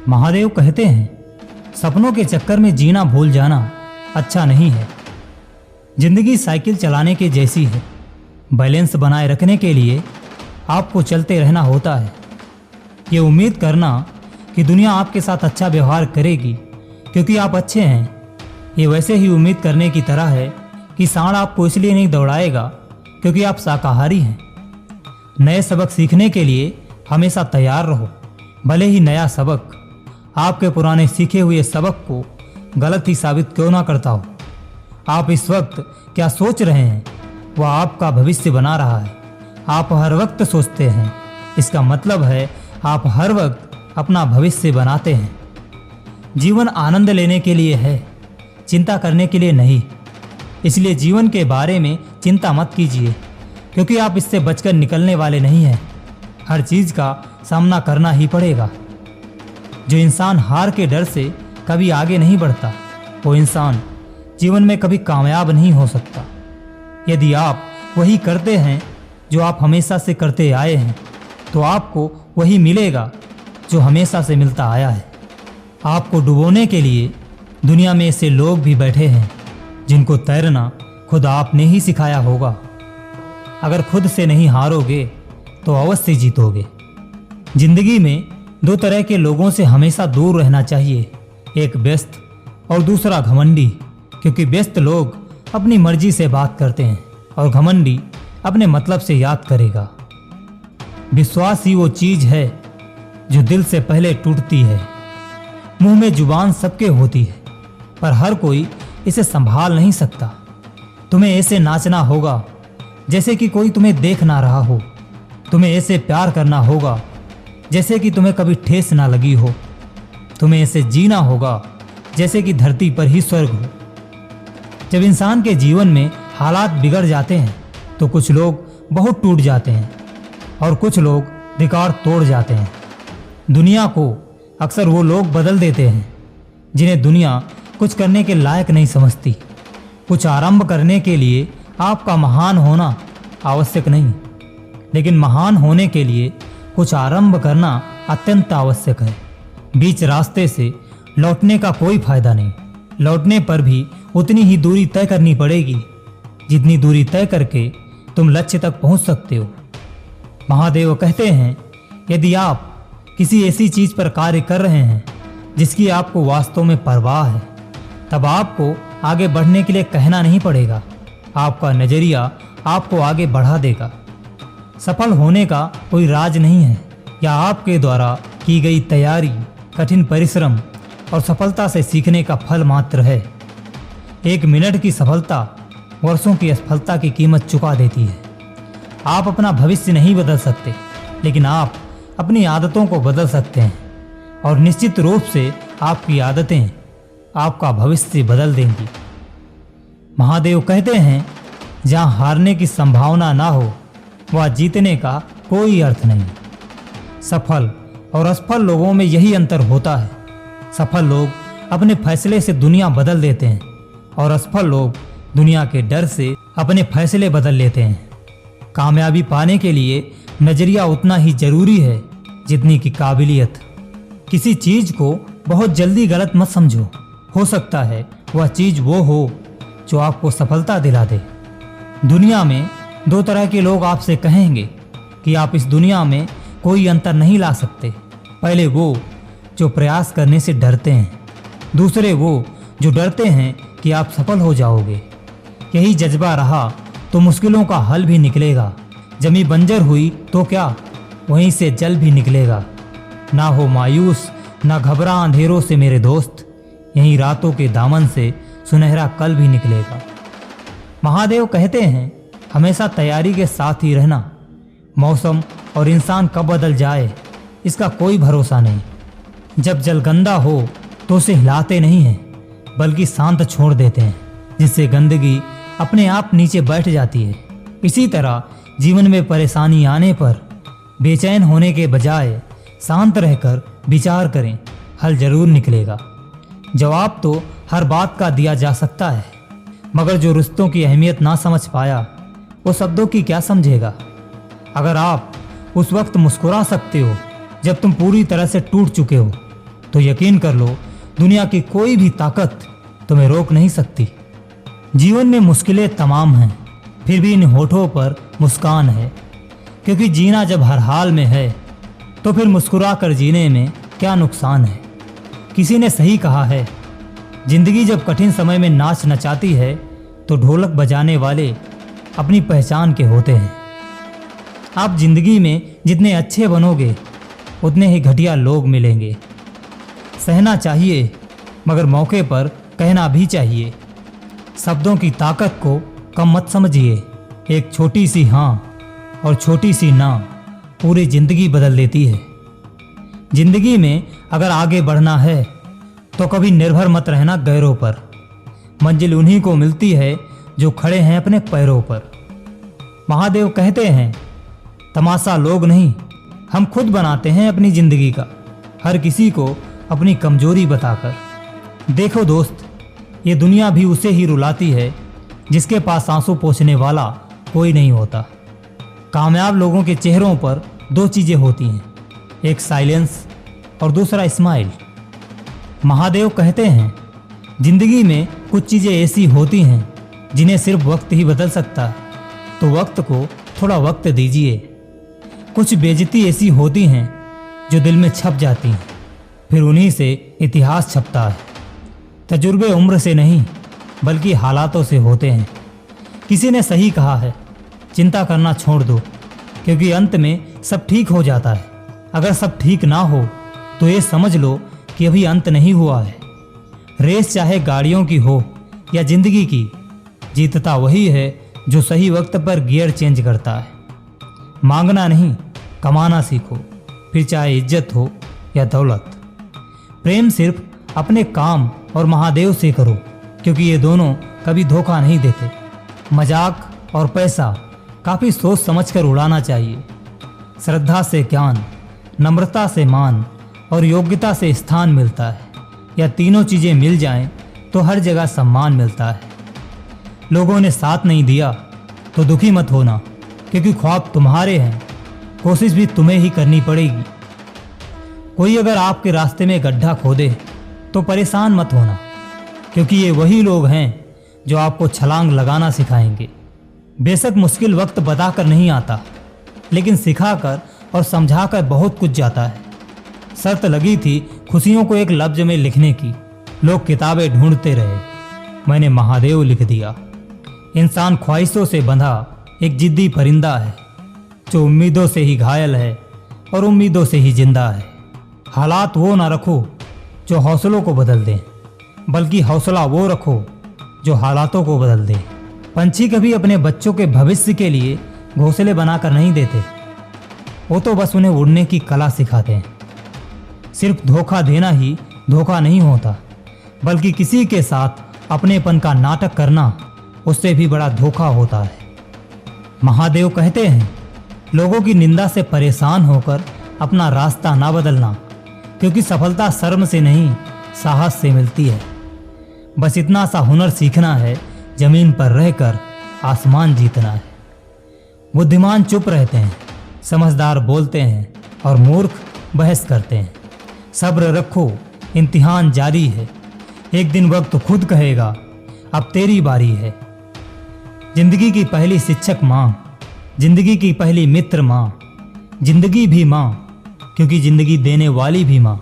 महादेव कहते हैं, सपनों के चक्कर में जीना भूल जाना अच्छा नहीं है। जिंदगी साइकिल चलाने के जैसी है। बैलेंस बनाए रखने के लिए आपको चलते रहना होता है। ये उम्मीद करना कि दुनिया आपके साथ अच्छा व्यवहार करेगी क्योंकि आप अच्छे हैं, ये वैसे ही उम्मीद करने की तरह है कि सांड आपको इसलिए नहीं दौड़ाएगा क्योंकि आप शाकाहारी हैं। नए सबक सीखने के लिए हमेशा तैयार रहो, भले ही नया सबक आपके पुराने सीखे हुए सबक को गलत ही साबित क्यों ना करता हो। आप इस वक्त क्या सोच रहे हैं वह आपका भविष्य बना रहा है। आप हर वक्त सोचते हैं, इसका मतलब है आप हर वक्त अपना भविष्य बनाते हैं। जीवन आनंद लेने के लिए है, चिंता करने के लिए नहीं। इसलिए जीवन के बारे में चिंता मत कीजिए क्योंकि आप इससे बचकर निकलने वाले नहीं हैं। हर चीज़ का सामना करना ही पड़ेगा। जो इंसान हार के डर से कभी आगे नहीं बढ़ता, वो इंसान जीवन में कभी कामयाब नहीं हो सकता। यदि आप वही करते हैं जो आप हमेशा से करते आए हैं, तो आपको वही मिलेगा जो हमेशा से मिलता आया है। आपको डुबोने के लिए दुनिया में ऐसे लोग भी बैठे हैं जिनको तैरना खुद आपने ही सिखाया होगा। अगर खुद से नहीं हारोगे तो अवश्य जीतोगे। जिंदगी में दो तरह के लोगों से हमेशा दूर रहना चाहिए, एक व्यस्त और दूसरा घमंडी। क्योंकि व्यस्त लोग अपनी मर्जी से बात करते हैं और घमंडी अपने मतलब से याद करेगा। विश्वास ही वो चीज है जो दिल से पहले टूटती है। मुंह में जुबान सबके होती है पर हर कोई इसे संभाल नहीं सकता। तुम्हें ऐसे नाचना होगा जैसे कि कोई तुम्हें देख ना रहा हो। तुम्हें ऐसे प्यार करना होगा जैसे कि तुम्हें कभी ठेस ना लगी हो। तुम्हें ऐसे जीना होगा जैसे कि धरती पर ही स्वर्ग हो। जब इंसान के जीवन में हालात बिगड़ जाते हैं तो कुछ लोग बहुत टूट जाते हैं और कुछ लोग रिकॉर्ड तोड़ जाते हैं। दुनिया को अक्सर वो लोग बदल देते हैं जिन्हें दुनिया कुछ करने के लायक नहीं समझती। कुछ आरंभ करने के लिए आपका महान होना आवश्यक नहीं, लेकिन महान होने के लिए कुछ आरंभ करना अत्यंत आवश्यक है। बीच रास्ते से लौटने का कोई फायदा नहीं। लौटने पर भी उतनी ही दूरी तय करनी पड़ेगी जितनी दूरी तय करके तुम लक्ष्य तक पहुंच सकते हो। महादेव कहते हैं, यदि आप किसी ऐसी चीज पर कार्य कर रहे हैं जिसकी आपको वास्तव में परवाह है, तब आपको आगे बढ़ने के लिए कहना नहीं पड़ेगा। आपका नजरिया आपको आगे बढ़ा देगा। सफल होने का कोई राज नहीं है, या आपके द्वारा की गई तैयारी, कठिन परिश्रम और सफलता से सीखने का फल मात्र है। एक मिनट की सफलता वर्षों की असफलता की कीमत चुका देती है। आप अपना भविष्य नहीं बदल सकते, लेकिन आप अपनी आदतों को बदल सकते हैं और निश्चित रूप से आपकी आदतें आपका भविष्य बदल देंगी। महादेव कहते हैं, जहाँ हारने की संभावना ना हो वह जीतने का कोई अर्थ नहीं। सफल और असफल लोगों में यही अंतर होता है। सफल लोग अपने फैसले से दुनिया बदल देते हैं और असफल लोग दुनिया के डर से अपने फैसले बदल लेते हैं। कामयाबी पाने के लिए नजरिया उतना ही जरूरी है जितनी की काबिलियत। किसी चीज को बहुत जल्दी गलत मत समझो। हो सकता है वह चीज वो हो जो आपको सफलता दिला दे। दुनिया में दो तरह के लोग आपसे कहेंगे कि आप इस दुनिया में कोई अंतर नहीं ला सकते। पहले वो जो प्रयास करने से डरते हैं, दूसरे वो जो डरते हैं कि आप सफल हो जाओगे। यही जज्बा रहा तो मुश्किलों का हल भी निकलेगा। जमी बंजर हुई तो क्या, वहीं से जल भी निकलेगा। ना हो मायूस, ना घबरा अंधेरों से मेरे दोस्त, यहीं रातों के दामन से सुनहरा कल भी निकलेगा। महादेव कहते हैं, हमेशा तैयारी के साथ ही रहना। मौसम और इंसान कब बदल जाए इसका कोई भरोसा नहीं। जब जल गंदा हो तो उसे हिलाते नहीं हैं, बल्कि शांत छोड़ देते हैं, जिससे गंदगी अपने आप नीचे बैठ जाती है। इसी तरह जीवन में परेशानी आने पर बेचैन होने के बजाय शांत रहकर विचार करें, हल जरूर निकलेगा। जवाब तो हर बात का दिया जा सकता है, मगर जो रिश्तों की अहमियत ना समझ पाया वो शब्दों की क्या समझेगा। अगर आप उस वक्त मुस्कुरा सकते हो जब तुम पूरी तरह से टूट चुके हो, तो यकीन कर लो, दुनिया की कोई भी ताकत तुम्हें रोक नहीं सकती। जीवन में मुश्किलें तमाम हैं, फिर भी इन होठों पर मुस्कान है, क्योंकि जीना जब हर हाल में है तो फिर मुस्कुरा कर जीने में क्या नुकसान है। किसी ने सही कहा है, जिंदगी जब कठिन समय में नाच नचाती है तो ढोलक बजाने वाले अपनी पहचान के होते हैं। आप जिंदगी में जितने अच्छे बनोगे उतने ही घटिया लोग मिलेंगे। सहना चाहिए, मगर मौके पर कहना भी चाहिए। शब्दों की ताकत को कम मत समझिए। एक छोटी सी हाँ और छोटी सी ना पूरी जिंदगी बदल देती है। जिंदगी में अगर आगे बढ़ना है तो कभी निर्भर मत रहना गैरों पर। मंजिल उन्हीं को मिलती है जो खड़े हैं अपने पैरों पर। महादेव कहते हैं, तमाशा लोग नहीं, हम खुद बनाते हैं अपनी जिंदगी का, हर किसी को अपनी कमजोरी बताकर। देखो दोस्त, ये दुनिया भी उसे ही रुलाती है जिसके पास आंसू पोंछने वाला कोई नहीं होता। कामयाब लोगों के चेहरों पर दो चीजें होती हैं, एक साइलेंस और दूसरा स्माइल। महादेव कहते हैं, जिंदगी में कुछ चीजें ऐसी होती हैं जिन्हें सिर्फ वक्त ही बदल सकता है, तो वक्त को थोड़ा वक्त दीजिए। कुछ बेइज्जती ऐसी होती हैं जो दिल में छप जाती हैं, फिर उन्हीं से इतिहास छपता है। तजुर्बे उम्र से नहीं बल्कि हालातों से होते हैं। किसी ने सही कहा है, चिंता करना छोड़ दो, क्योंकि अंत में सब ठीक हो जाता है। अगर सब ठीक ना हो तो ये समझ लो कि अभी अंत नहीं हुआ है। रेस चाहे गाड़ियों की हो या जिंदगी की, जीतता वही है जो सही वक्त पर गियर चेंज करता है। मांगना नहीं, कमाना सीखो, फिर चाहे इज्जत हो या दौलत। प्रेम सिर्फ अपने काम और महादेव से करो, क्योंकि ये दोनों कभी धोखा नहीं देते। मजाक और पैसा काफ़ी सोच समझकर उड़ाना चाहिए। श्रद्धा से ज्ञान, नम्रता से मान और योग्यता से स्थान मिलता है। या तीनों चीज़ें मिल जाएं तो हर जगह सम्मान मिलता है। लोगों ने साथ नहीं दिया तो दुखी मत होना, क्योंकि ख्वाब तुम्हारे हैं, कोशिश भी तुम्हें ही करनी पड़ेगी। कोई अगर आपके रास्ते में गड्ढा खोदे तो परेशान मत होना, क्योंकि ये वही लोग हैं जो आपको छलांग लगाना सिखाएंगे। बेशक मुश्किल वक्त बताकर नहीं आता, लेकिन सिखाकर और समझाकर बहुत कुछ जाता है। शर्त लगी थी खुशियों को एक लफ्ज में लिखने की, लोग किताबें ढूंढते रहे, मैंने महादेव लिख दिया। इंसान ख्वाहिशों से बंधा एक जिद्दी परिंदा है, जो उम्मीदों से ही घायल है और उम्मीदों से ही जिंदा है। हालात वो ना रखो जो हौसलों को बदल दें, बल्कि हौसला वो रखो जो हालातों को बदल दे। पंछी कभी अपने बच्चों के भविष्य के लिए घोंसले बनाकर नहीं देते, वो तो बस उन्हें उड़ने की कला सिखाते हैं। सिर्फ धोखा देना ही धोखा नहीं होता, बल्कि किसी के साथ अपनेपन का नाटक करना उससे भी बड़ा धोखा होता है। महादेव कहते हैं, लोगों की निंदा से परेशान होकर अपना रास्ता ना बदलना, क्योंकि सफलता शर्म से नहीं साहस से मिलती है। बस इतना सा हुनर सीखना है, जमीन पर रहकर आसमान जीतना है। बुद्धिमान चुप रहते हैं, समझदार बोलते हैं और मूर्ख बहस करते हैं। सब्र रखो, इम्तिहान जारी है, एक दिन वक्त खुद कहेगा अब तेरी बारी है। जिंदगी की पहली शिक्षक माँ, जिंदगी की पहली मित्र माँ, जिंदगी भी माँ, क्योंकि जिंदगी देने वाली भी माँ।